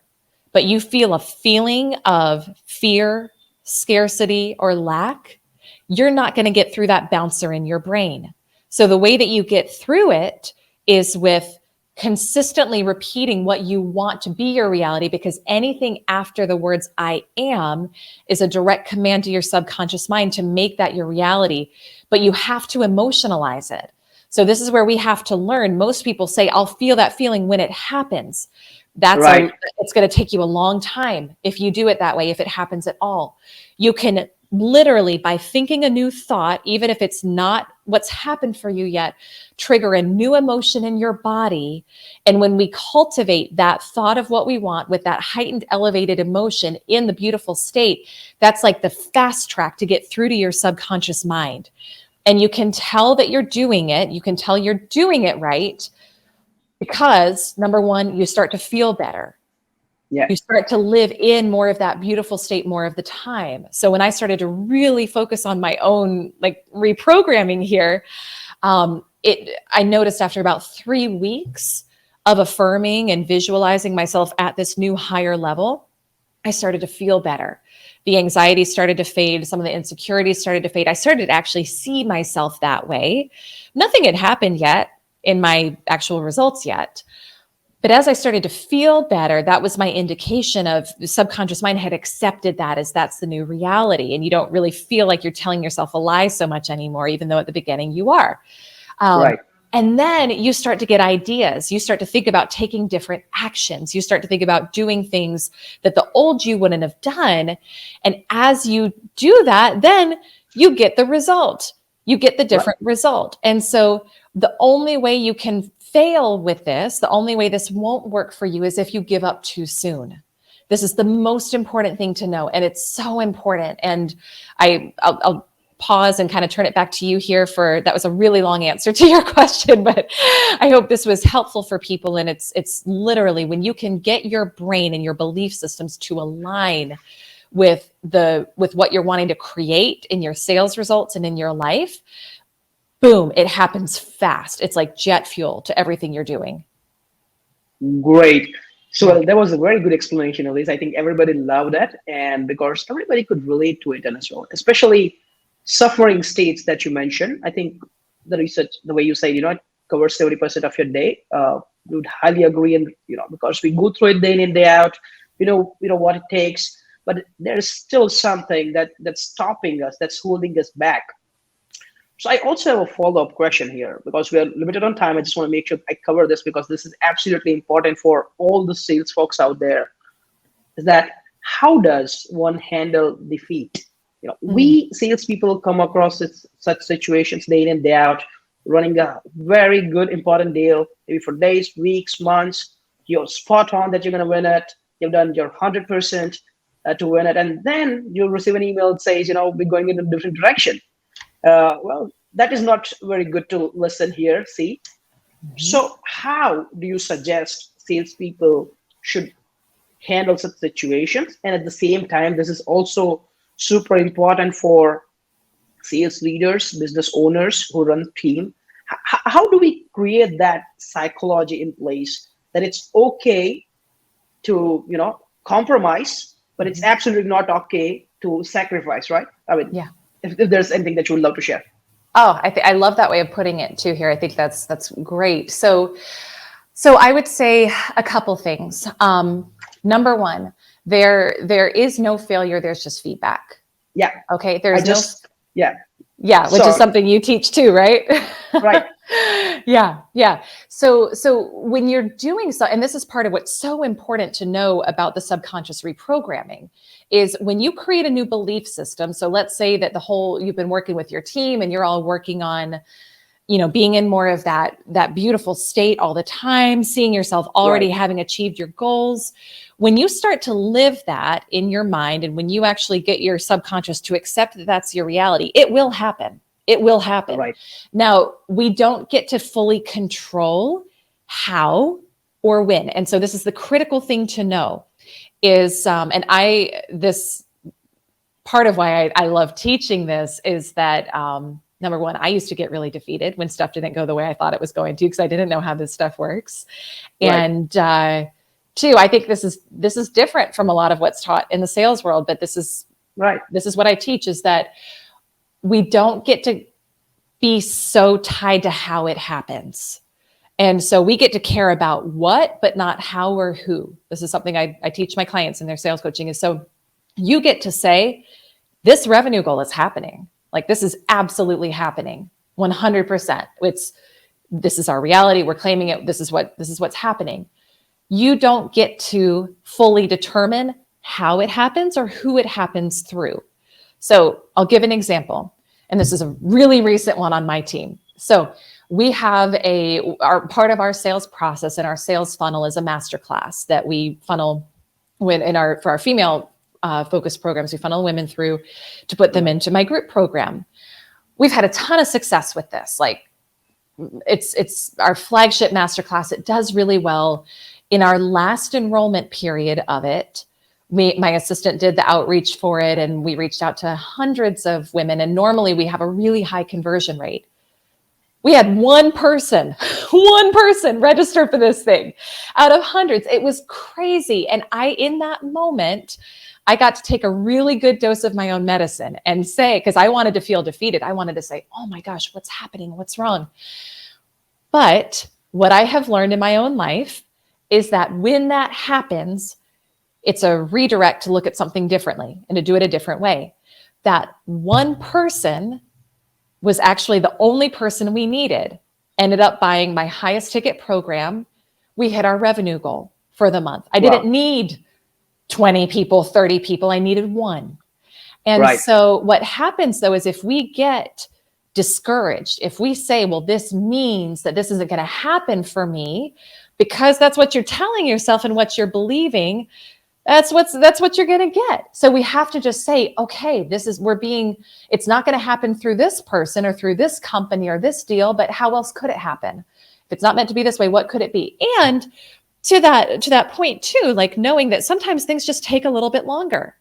but you feel a feeling of fear, scarcity, or lack, you're not going to get through that bouncer in your brain. So the way that you get through it is with consistently repeating what you want to be your reality, because anything after the words "I am" is a direct command to your subconscious mind to make that your reality. But you have to emotionalize it. So this is where we have to learn. Most people say, "I'll feel that feeling when it happens." Right. It's going to take you a long time if you do it that way, if it happens at all. You can literally, by thinking a new thought, even if it's not what's happened for you yet, trigger a new emotion in your body. And when we cultivate that thought of what we want with that heightened, elevated emotion in the beautiful state, that's like the fast track to get through to your subconscious mind. And you can tell that you're doing it. You can tell you're doing it right because, number one, you start to feel better. Yeah. You start to live in more of that beautiful state more of the time. So when I started to really focus on my own like reprogramming here, I noticed after about 3 weeks of affirming and visualizing myself at this new higher level, I started to feel better. The anxiety started to fade. Some of the insecurities started to fade. I started to actually see myself that way. Nothing had happened yet in my actual results yet. But as I started to feel better, that was my indication of the subconscious mind had accepted that as that's the new reality. And you don't really feel like you're telling yourself a lie so much anymore, even though at the beginning you are. Right. And then you start to get ideas. You start to think about taking different actions. You start to think about doing things that the old you wouldn't have done. And as you do that, then you get the result. You get the different result. And so the only way you can fail with this, the only way this won't work for you is if you give up too soon. This is the most important thing to know. And it's so important. And I'll pause and kind of turn it back to you here that was a really long answer to your question, but I hope this was helpful for people. And it's literally when you can get your brain and your belief systems to align with what you're wanting to create in your sales results and in your life, boom, it happens fast. It's like jet fuel to everything you're doing. Great. So that was a very good explanation, Elyse. I think everybody loved that, and because everybody could relate to it as well, especially suffering states that you mentioned. I think the research, the way you said, it covers 70% of your day. We would highly agree, and because we go through it day in and day out, what it takes, but there is still something that's stopping us, that's holding us back. So I also have a follow-up question here because we are limited on time. I just want to make sure I cover this because this is absolutely important for all the sales folks out there. Is that how does one handle defeat? We salespeople come across such situations day in and day out, running a very good, important deal, maybe for days, weeks, months. You're spot on that you're going to win it. You've done your 100% to win it. And then you'll receive an email that says, we're going in a different direction. Well, that is not very good to listen here, see. So how do you suggest salespeople should handle such situations? And at the same time, this is also super important for sales leaders, business owners who run team. How do we create that psychology in place that it's okay to, compromise, but it's absolutely not okay Yeah. sacrifice, right? I mean, Yeah. if there's anything that you would love to share. Oh, I love that way of putting it too here. I think that's great. So I would say a couple things. Number one, there is no failure. There's just feedback. Yeah, Okay. I There's no, just, yeah, yeah, which is sorry, something you teach too, right? right, Yeah, yeah. So when you're doing so, and this is part of what's so important to know about the subconscious reprogramming, is when you create a new belief system. So let's say that you've been working with your team and you're all working on, being in more of that beautiful state all the time, seeing yourself already right, having achieved your goals. When you start to live that in your mind, and when you actually get your subconscious to accept that that's your reality, it will happen. It will happen. right, Now, we don't get to fully control how or when. And so this is the critical thing to know is, this part of why I love teaching this is that, number one, I used to get really defeated when stuff didn't go the way I thought it was going to, because I didn't know how this stuff works. right, And two, I think this is different from a lot of what's taught in the sales world, but this is right, what I teach, is that we don't get to be so tied to how it happens. And so we get to care about what, but not how or who. This is something I teach my clients in their sales coaching, is so you get to say, this revenue goal is happening. Like, this is absolutely happening 100%. This is our reality. We're claiming it. This is what's happening. You don't get to fully determine how it happens or who it happens through. So I'll give an example. And this is a really recent one on my team. So we have our part of our sales process and our sales funnel is a masterclass that we funnel for our female focused programs. We funnel women through to put them into my group program. We've had a ton of success with this. Like, it's our flagship masterclass. It does really well. In our last enrollment period of it, my assistant did the outreach for it, and we reached out to hundreds of women. And normally we have a really high conversion rate. We had one person register for this thing out of hundreds. It was crazy. And in that moment, I got to take a really good dose of my own medicine and say, because I wanted to feel defeated. I wanted to say, oh my gosh, what's happening? What's wrong? But what I have learned in my own life is that when that happens, it's a redirect to look at something differently and to do it a different way. That one person was actually the only person we needed, ended up buying my highest ticket program. We hit our revenue goal for the month. I didn't need 20 people, 30 people. I needed one. And so what happens though is if we get discouraged, if we say, well, this means that this isn't going to happen for me, because that's what you're telling yourself and what you're believing, that's what you're going to get. So we have to just say, okay, it's not going to happen through this person or through this company or this deal, but how else could it happen? If it's not meant to be this way, what could it be? And to that point too, like knowing that sometimes things just take a little bit longer,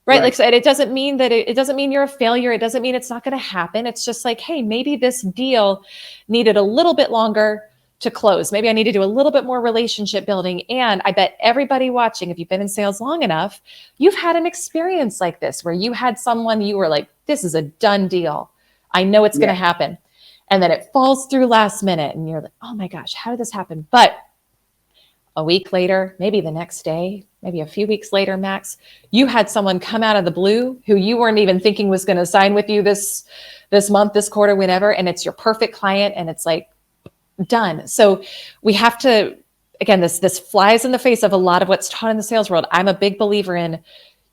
right? Like I said, it doesn't mean that it doesn't mean you're a failure. It doesn't mean it's not going to happen. It's just like, hey, maybe this deal needed a little bit longer to close. Maybe I need to do a little bit more relationship building. And I bet everybody watching, if you've been in sales long enough, you've had an experience like this where you had someone you were like, this is a done deal. I know it's going to happen. And then it falls through last minute and you're like, oh my gosh, how did this happen? But a week later, maybe the next day, maybe a few weeks later, max, you had someone come out of the blue who you weren't even thinking was going to sign with you this month, this quarter, whenever. And it's your perfect client. And it's like, done. So we have to, again, this flies in the face of a lot of what's taught in the sales world. I'm a big believer in,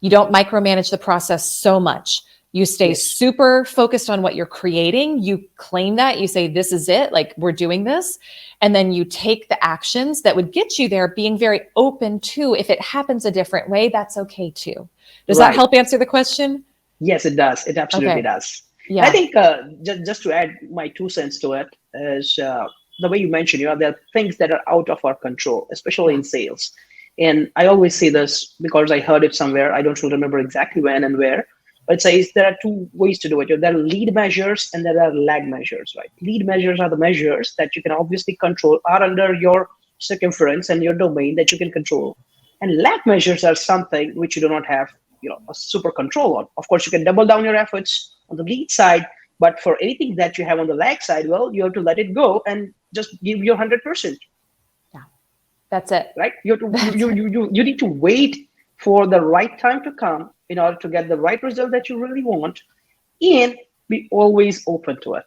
you don't micromanage the process so much. You stay super focused on what you're creating. You claim that, you say, this is it, like we're doing this. And then you take the actions that would get you there, being very open to, if it happens a different way, that's okay too. Does that help answer the question? Yes, it does. It absolutely does. Yeah. I think just to add my 2 cents to it is, the way you mentioned, there are things that are out of our control, especially in sales. And I always say this because I heard it somewhere. I don't remember exactly when and where, but it says there are 2 ways to do it. There are lead measures and there are lag measures, right? Lead measures are the measures that you can obviously control, are under your circumference and your domain that you can control. And lag measures are something which you do not have, a super control on. Of course, you can double down your efforts on the lead side, but for anything that you have on the lag side, well, you have to let it go and just give your 100%. Yeah, that's it. Right? You have to That's it. you need to wait for the right time to come in order to get the right result that you really want, and be always open to it.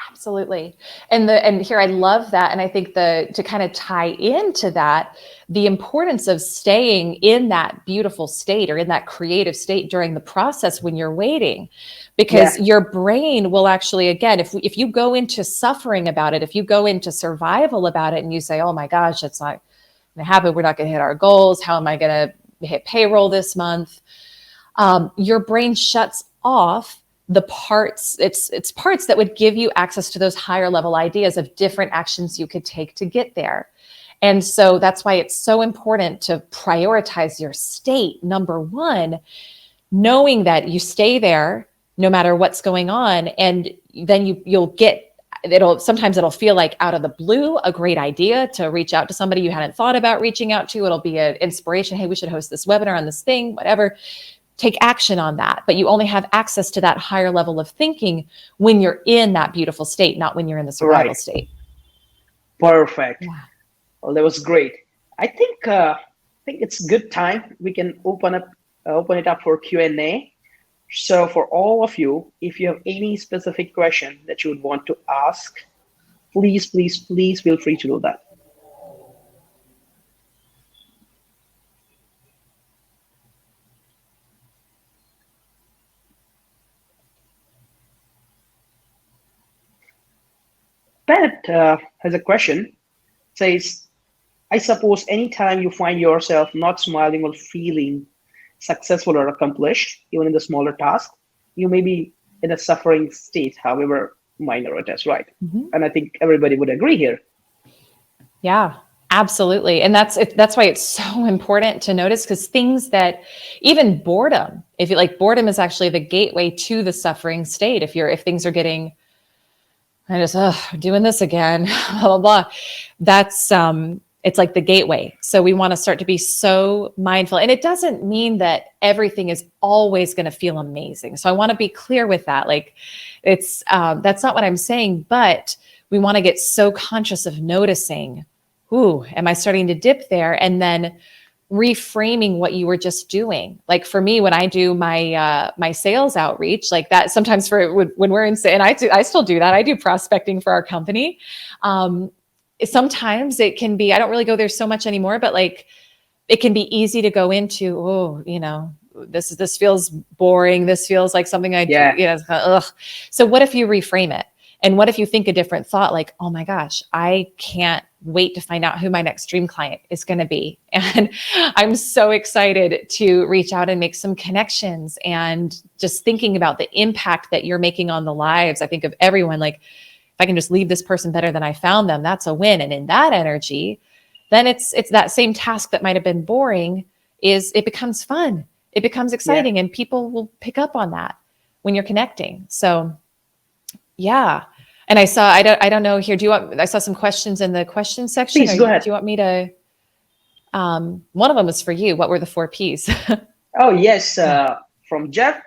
Absolutely. And here I love that. And I think to kind of tie into that, the importance of staying in that beautiful state or in that creative state during the process when you're waiting, because Yeah, your brain will actually, again, if you go into suffering about it, if you go into survival about it and you say, oh my gosh, it's not going to happen. We're not going to hit our goals. How am I going to hit payroll this month? Your brain shuts off the parts, it's parts that would give you access to those higher level ideas of different actions you could take to get there. And so that's why it's so important to prioritize your state, number one, knowing that you stay there no matter what's going on. And then you'll get, sometimes it'll feel like out of the blue, a great idea to reach out to somebody you hadn't thought about reaching out to. It'll be an inspiration. Hey, we should host this webinar on this thing, whatever. Take action on that. But you only have access to that higher level of thinking when you're in that beautiful state, not when you're in the survival right. state. Perfect. Yeah. Well, that was great. I think it's good time we can open it up for Q&A. So for all of you, if you have any specific question that you would want to ask, please, please, please feel free to do that. Pat has a question. Says, I suppose anytime you find yourself not smiling or feeling successful or accomplished, even in the smaller task, you may be in a suffering state, however minor it is, right? Mhm. And I think everybody would agree here. Yeah, absolutely. And that's why it's so important to notice, because things that, even boredom, if you like, boredom is actually the gateway to the suffering state. If things are getting, I just, doing this again, blah, blah, blah. That's, it's like the gateway. So we want to start to be so mindful. And it doesn't mean that everything is always going to feel amazing. So I want to be clear with that. Like that's not what I'm saying, but we want to get so conscious of noticing, ooh, am I starting to dip there? And then reframing what you were just doing. Like for me, when I do my sales outreach, like that, sometimes when we're in, and I still do that. I do prospecting for our company. Sometimes it can be, I don't really go there so much anymore, but like it can be easy to go into, oh, this feels boring. This feels like something Yeah, it's kind of, ugh. So what if you reframe it? And what if you think a different thought, like, oh my gosh, I can't wait to find out who my next dream client is going to be. And I'm so excited to reach out and make some connections, and just thinking about the impact that you're making on the lives, I think, of everyone. Like, if I can just leave this person better than I found them, that's a win. And in that energy, then it's that same task that might have been boring, it becomes fun. It becomes yeah. exciting, and people will pick up on that when you're connecting. So yeah. And I don't know here. I saw some questions in the question section. Please go Do ahead. you want me to, one of them is for you. What were the 4 Ps? Oh, yes. Yeah. From Jeff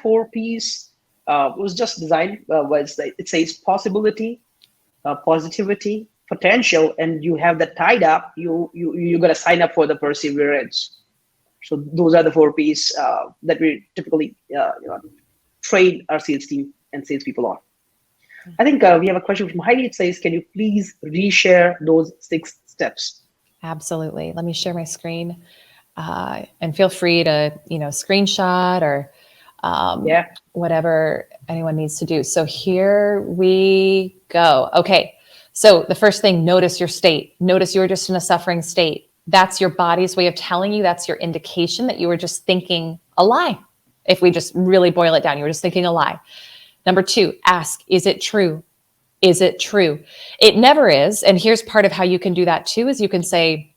4 Ps was just designed. It says possibility, positivity, potential, and you have that tied up. You got to sign up for the perseverance. So those are the 4 Ps that we typically train our sales team and salespeople on. I think we have a question from Heidi. It says, "Can you please reshare those 6 steps?" Absolutely. Let me share my screen, and feel free to, screenshot or Yeah, whatever anyone needs to do. So here we go. Okay. So the first thing, notice your state. Notice you're just in a suffering state. That's your body's way of telling you, that's your indication that you were just thinking a lie. If we just really boil it down, you were just thinking a lie. Number 2, ask, is it true? Is it true? It never is. And here's part of how you can do that too, is you can say,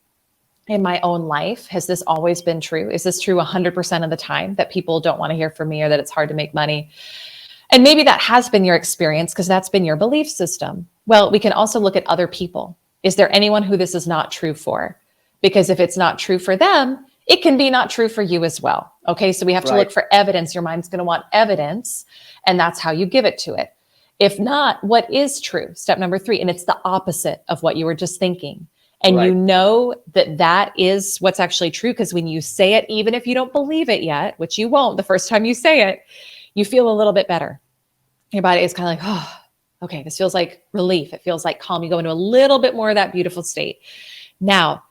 in my own life, has this always been true? Is this true 100% of the time, that people don't want to hear from me, or that it's hard to make money? And maybe that has been your experience, because that's been your belief system. Well, we can also look at other people. Is there anyone who this is not true for? Because if it's not true for them, It can be not true for you as well. Okay. So we have to Right. look for evidence. Your mind's going to want evidence, and that's how you give it to it. If not, what is true? Step number 3. And it's the opposite of what you were just thinking. And you Right. know that that is what's actually true, because when you say it, even if you don't believe it yet, which you won't the first time you say it, you feel a little bit better. Your body is kind of like, oh, okay, this feels like relief. It feels like calm. You go into a little bit more of that beautiful state. Now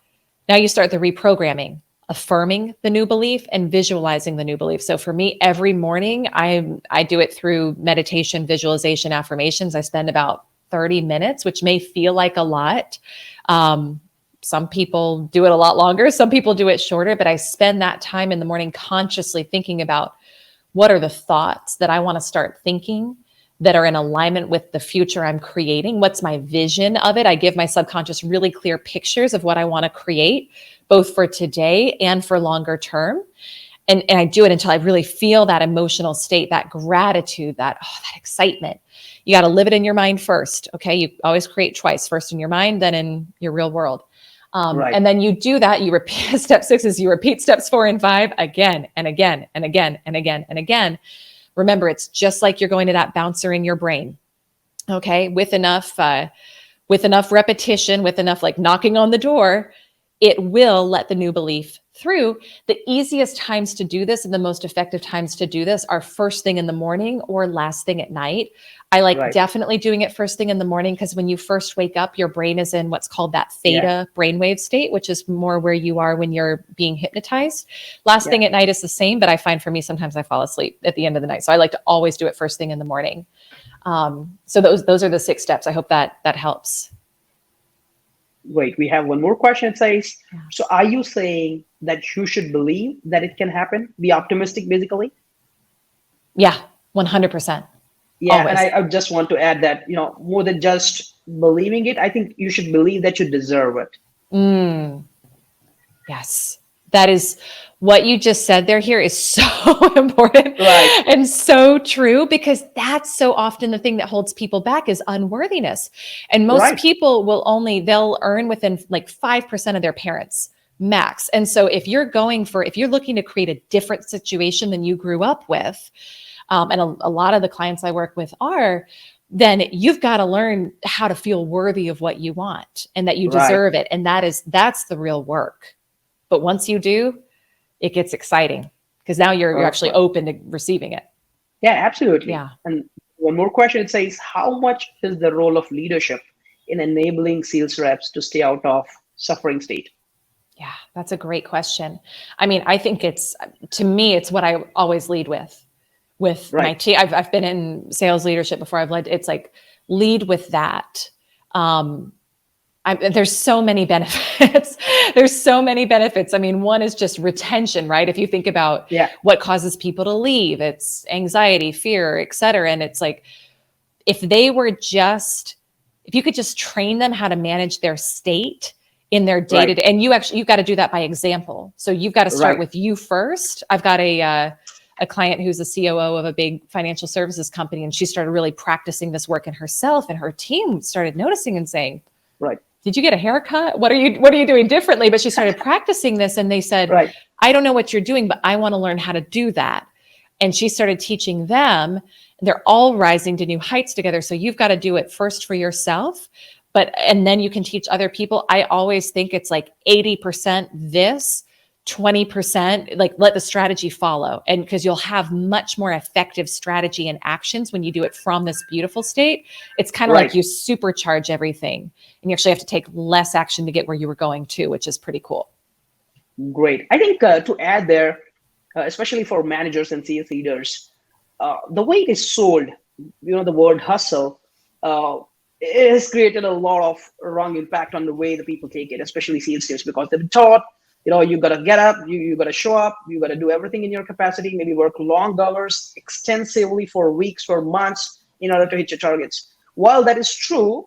you start the reprogramming, affirming the new belief and visualizing the new belief. So for me, every morning, I do it through meditation, visualization, affirmations. I spend about 30 minutes, which may feel like a lot. Some people do it a lot longer. Some people do it shorter, but I spend that time in the morning consciously thinking about what are the thoughts that I want to start thinking that are in alignment with the future I'm creating. What's my vision of it? I give my subconscious really clear pictures of what I want to create, both for today and for longer term. And I do it until I really feel that emotional state, that gratitude, that excitement. You got to live it in your mind first. Okay. You always create twice, first in your mind, then in your real world. Right. And then you do that. You repeat step 6 is you repeat steps 4 and 5 again and again and again and again and again. Remember, it's just like you're going to that bouncer in your brain. Okay. With enough repetition, with enough like knocking on the door, it will let the new belief through. The easiest times to do this and the most effective times to do this are first thing in the morning or last thing at night. I like Right. definitely doing it first thing in the morning, because when you first wake up, your brain is in what's called that Yeah. theta brainwave state, which is more where you are when you're being hypnotized. Last Yeah. thing at night is the same, but I find for me, sometimes I fall asleep at the end of the night. So I like to always do it first thing in the morning. So those are the 6 steps. I hope that helps. Wait, we have one more question. It says, Yeah. so are you saying that you should believe that it can happen? Be optimistic, basically? Yeah, 100%. Yeah, and Always. I just want to add that, more than just believing it, I think you should believe that you deserve it. Mm, yes. That is what you just said there here is so important Right. and so true, because that's so often the thing that holds people back is unworthiness. And most Right. people they'll earn within like 5% of their parents max. And so if you're looking to create a different situation than you grew up with, and a lot of the clients I work with then you've got to learn how to feel worthy of what you want and that you Right. deserve it. And that's the real work. But once you do, it gets exciting, because now you're actually Perfect. open to receiving it. Yeah, absolutely. Yeah. And one more question. It says, how much is the role of leadership in enabling sales reps to stay out of suffering state? Yeah. That's a great question. I mean, I think to me, it's what I always lead with my Right. team. I've been in sales leadership before. It's like lead with that. There's so many benefits. There's so many benefits. I mean, one is just retention, right? If you think about Yeah. what causes people to leave, it's anxiety, fear, et cetera. And it's like, if you could just train them how to manage their state in their day to Right. day, and you've got to do that by example. So you've got to start Right. with you first. I've got a client who's a COO of a big financial services company, and she started really practicing this work in herself, and her team started noticing and saying, Right. did you get a haircut? What are you doing differently? But she started practicing this, and they said, Right. I don't know what you're doing, but I want to learn how to do that. And she started teaching them. They're all rising to new heights together. So you've got to do it first for yourself, and then you can teach other people. I always think it's like 80% this, 20%, like let the strategy follow. And because you'll have much more effective strategy and actions when you do it from this beautiful state. It's kind of like Right. you supercharge everything, and you actually have to take less action to get where you were going to, which is pretty cool. Great. I think to add there, especially for managers and sales leaders, the way it is sold, the word hustle, it has created a lot of wrong impact on the way the people take it, especially sales leaders, because they've been taught, you got to get up, you got to show up, you got to do everything in your capacity, maybe work long hours extensively for weeks, for months in order to hit your targets. While that is true,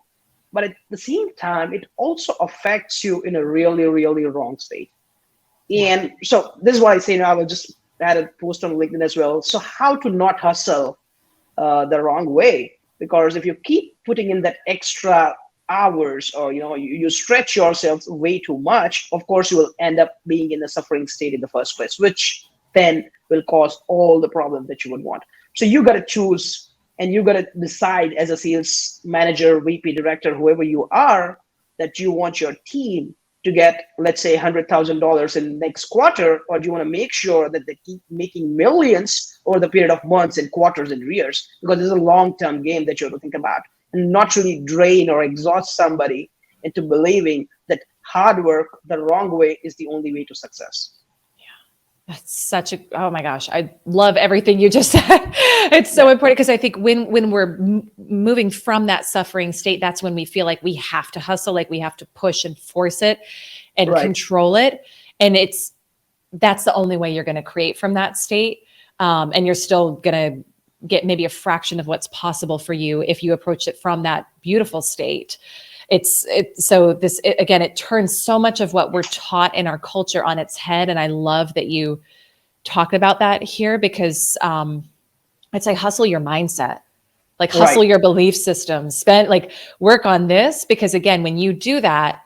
but at the same time, it also affects you in a really, really wrong state. Yeah. And so this is why I say, I will just add a post on LinkedIn as well. So how to not hustle the wrong way? Because if you keep putting in that extra hours, or you stretch yourself way too much, of course you will end up being in a suffering state in the first place, which then will cause all the problems that you would want. So you got to choose, and you got to decide as a sales manager, VP, director, whoever you are, that you want your team to get, let's say, $100,000 in next quarter, or do you want to make sure that they keep making millions over the period of months and quarters and years? Because it's a long-term game that you have to think about, and not really drain or exhaust somebody into believing that hard work the wrong way is the only way to success. That's such a, oh my gosh, I love everything you just said. It's so important, because I think when we're moving from that suffering state, that's when we feel like we have to hustle, like we have to push and force it and control it. And that's the only way you're going to create from that state. And you're still going to get maybe a fraction of what's possible for you if you approach it from that beautiful state. Again, it turns so much of what we're taught in our culture on its head. And I love that you talked about that here, because it's like hustle your mindset, like hustle your belief system, work on this, because again, when you do that,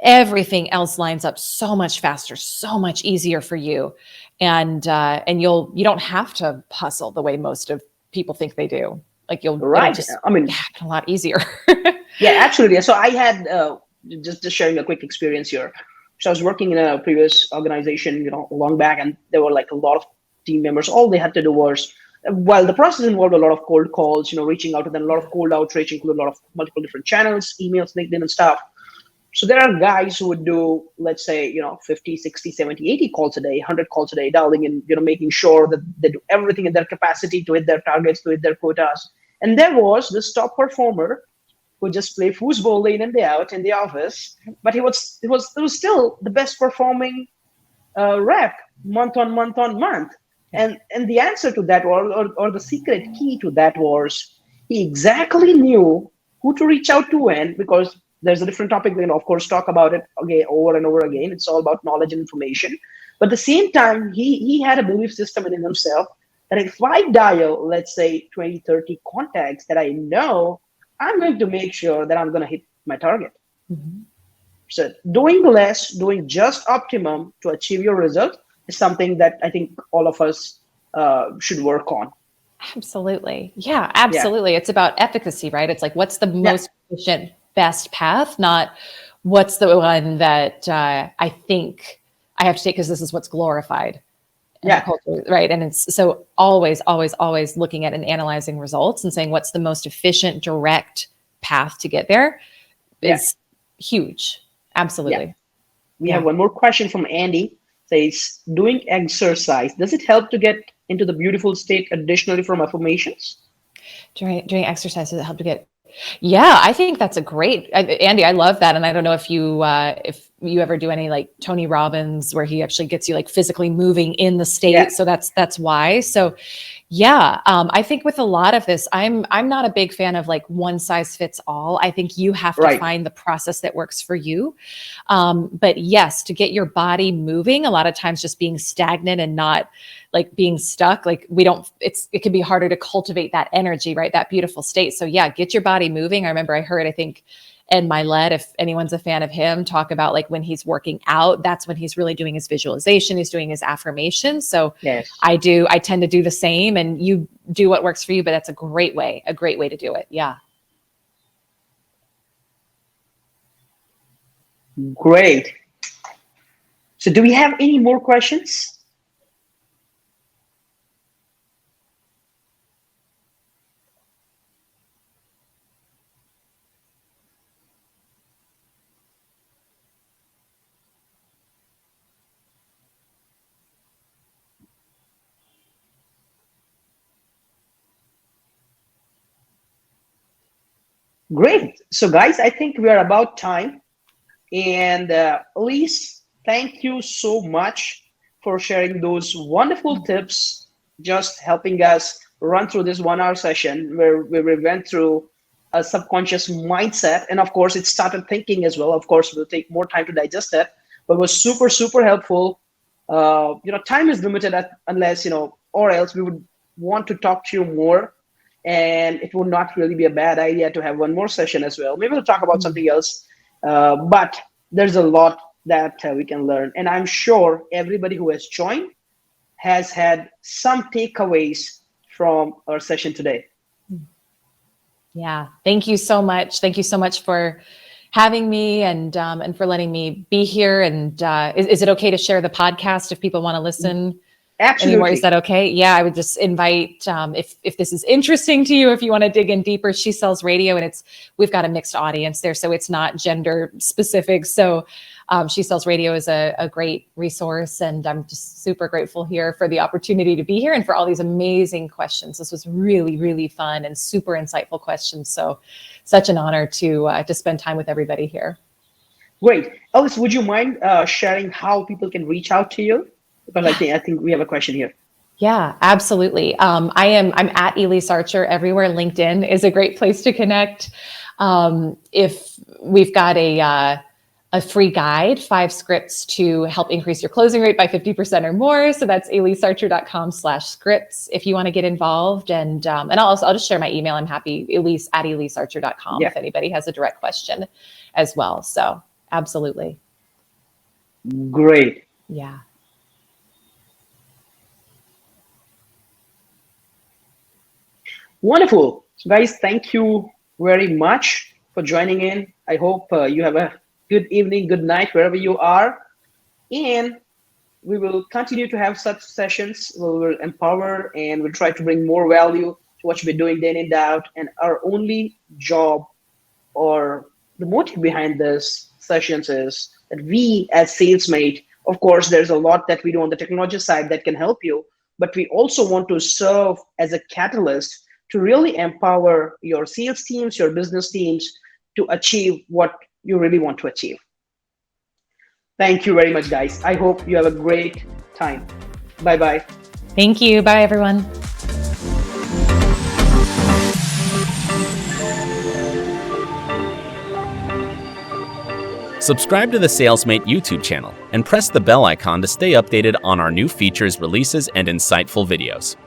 everything else lines up so much faster, so much easier for you. And you don't have to hustle the way most of people think they do. Like it'll just happen a lot easier. Yeah, absolutely. So I had just sharing a quick experience here. So I was working in a previous organization, long back, and there were like a lot of team members. All they had to do was, while the process involved a lot of cold calls, reaching out to them, a lot of cold outreach, include a lot of multiple different channels, emails, LinkedIn and stuff. So there are guys who would do, let's say, 50, 60, 70, 80 calls a day, 100 calls a day, dialing in, making sure that they do everything in their capacity to hit their targets, to hit their quotas. And there was this top performer who just play foosball day in and day out in the office, but he was still the best performing rep month on month. And the answer to that, or the secret key to that, was he exactly knew who to reach out to when, because there's a different topic, of course, talk about it over and over again. It's all about knowledge and information. But at the same time, he had a belief system in himself that if I dial, let's say 20, 30 contacts that I know, I'm going to make sure that I'm going to hit my target. Mm-hmm. So doing less, doing just optimum to achieve your result is something that I think all of us should work on. Absolutely. Yeah, absolutely. Yeah. It's about efficacy, right? It's like, what's the most efficient, best path, not what's the one that I think I have to take because this is what's glorified. Culture, right. And it's so always looking at and analyzing results and saying what's the most efficient, direct path to get there is huge. Absolutely. Yeah. We have one more question from Andy. Says, doing exercise, does it help to get into the beautiful state additionally from affirmations? Doing exercise, does it help to get? Yeah, I think that's a great, Andy, I love that. And I don't know if you ever do any like Tony Robbins, where he actually gets you like physically moving in the state. Yeah. So that's why. So yeah, I think with a lot of this, I'm not a big fan of like one size fits all. I think you have to find the process that works for you. But yes, to get your body moving, a lot of times just being stagnant and not like being stuck, like it can be harder to cultivate that energy, right? That beautiful state. So yeah, get your body moving. I remember I think Ed Milet, if anyone's a fan of him, talk about like when he's working out, that's when he's really doing his visualization, he's doing his affirmation. So yes. I tend to do the same, and you do what works for you, but that's a great way to do it. Yeah. Great. So do we have any more questions? Great. So guys, I think we are about time. And Elyse, thank you so much for sharing those wonderful tips, just helping us run through this 1 hour session where we went through a subconscious mindset. And of course, it started thinking as well. Of course, we'll take more time to digest it, but it was super, super helpful. Time is limited unless, or else we would want to talk to you more. and it would not really be a bad idea to have one more session as well. Maybe we'll talk about something else, but there's a lot that we can learn. And I'm sure everybody who has joined has had some takeaways from our session today. Yeah, thank you so much. Thank you so much for having me and for letting me be here. And is it okay to share the podcast if people want to listen? Absolutely. Anymore? Is that okay? Yeah, I would just invite, if this is interesting to you, if you want to dig in deeper, She Sells Radio, and we've got a mixed audience there, so it's not gender specific. So She Sells Radio is a great resource, and I'm just super grateful here for the opportunity to be here and for all these amazing questions. This was really, really fun and super insightful questions. So such an honor to spend time with everybody here. Great. Elyse, would you mind sharing how people can reach out to you? But I think we have a question here. Yeah, absolutely. I'm at Elyse Archer everywhere. LinkedIn is a great place to connect. If we've got a free guide, 5 scripts to help increase your closing rate by 50% or more. So that's ElyseArcher.com/scripts if you want to get involved. And I'll just share my email. I'm happy, Elyse@ElyseArcher.com if anybody has a direct question as well. So absolutely. Great. Yeah. Wonderful. So guys, thank you very much for joining in. I hope you have a good evening, good night, wherever you are. And we will continue to have such sessions. We will empower and we'll try to bring more value to what we're doing day in and out. And our only job or the motive behind this sessions is that we as Salesmate, of course, there's a lot that we do on the technology side that can help you, but we also want to serve as a catalyst to really empower your sales teams, your business teams to achieve what you really want to achieve. Thank you very much, guys. I hope you have a great time. Bye-bye. Thank you. Bye, everyone. Subscribe to the Salesmate YouTube channel and press the bell icon to stay updated on our new features, releases, and insightful videos.